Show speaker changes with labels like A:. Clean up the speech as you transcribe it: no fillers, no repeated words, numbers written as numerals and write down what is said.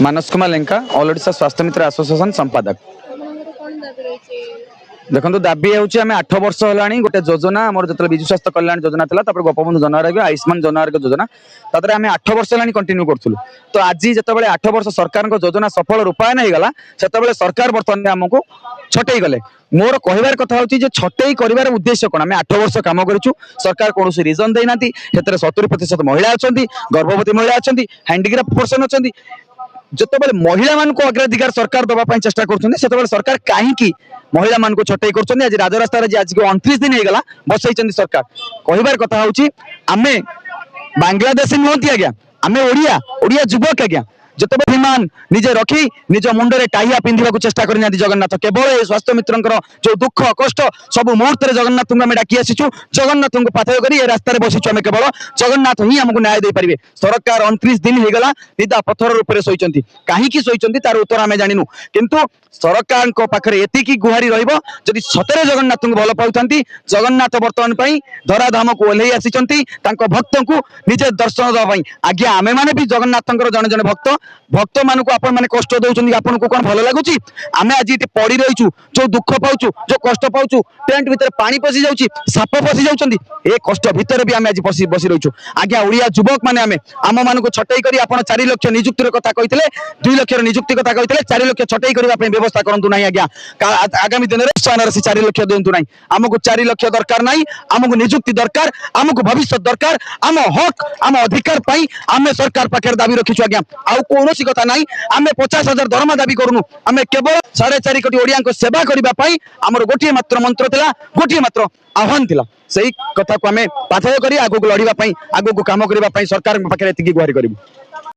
A: मानस Kumar Lenka all Odisha स्वास्थ्य मित्र association संपादक। देखो दाबी होमें 8 वर्ष है गोटे योजना आम जो विजु स्वास्थ्य कल्याण योजना था गोपबंधु जनआरोग्य आयुष्मान जनआरोग्य योजना तादर आम 8 वर्ष है कंटिन्यू करूँ। तो आज जो 8 वर्ष सरकार योजना सफल रूपायन होगा से सरकार बर्तमान आमको छटई गले। मोर कहबार कथा हूँ छटई कर उद्देश्य कौन आम 8 वर्ष कम करूँ सरकार कौन रिजन देना 70% महिला अच्छा गर्भवती महिला अच्छा हैंडिक्राफ्ट पर्सन अच्छा जिते महिला मान अग्राधिकार सरकार दवाई चेष्टा कर सरकार कहीं महिला मान छटई कर आज राजरास्तार आज 29 दिन होगा बसई सरकार कहबार कथा हूँ आम बांग्लादेशी नुहति आज्ञा आम ओडिया ओडिया युवक आज्ञा जिते विमान निजे रखी निज मुंडे टाइया पिंधा चेष्टा करना जगन्नाथ केवल स्वास्थ्य मित्र जो दुख कष्ट सब मुहूर्त जगन्नाथ को डाकी आसीचु जगन्नाथ को पाथय कर रास्तार बसीचु आम केवल जगन्नाथ ही आमको न्याय दे पारे। सरकार 29 दिन होगा निदा पत्थर रूप से शोचती कहीं शोचती तार उत्तर आम जानू किंतु सरकार पाखे एति गुहारी रही सतरे जगन्नाथ को भल पाता जगन्नाथ बर्तमान धराधाम को ओह्लई आसी भक्त को निजे दर्शन देवाई आज्ञा आमे मैंने भी जगन्नाथ जड़े जड़े भक्त मान आपण मैंने कष्ट दौरान आपन को कौन भल लगुच आम आज ये पड़ी रहीचु जो दुख पाचु जो कष्ट पाचु टेंट भितर पानी पशि जाऊँगी साप पशि जाऊँगी ए कष्ट भितर भी आम आज बसी रहीचु आज्ञा ओडिया युवक मैंने आम मान छटई कर 4 लाख निजुक्तिर कथा कहते 2 लाख निजुक्ति कथा कहते 4 लाख छटई करने व्यवस्था करूँ ना आज्ञा आगामी दिन में 4 लाख दिंतु ना आमको 4 लाख दरकार ना आमको निजुक्ति दरकार आमको भविष्य दरकार आम हक आम अधिकार आम सरकार पाखे दाबी रखीचु आज्ञा आउ कौन कथा ना आम 50,000 दरमा दाबी करूँ आम केवल 4.5 कोटी ओडिया सेवा करने आमर गोटे मात्र मंत्र था गोटे मात्र आह्वान था से कथा को आम पाथय कर आगू लड़ाई आगू कम करने सरकार पाखे गुहारी करूँ।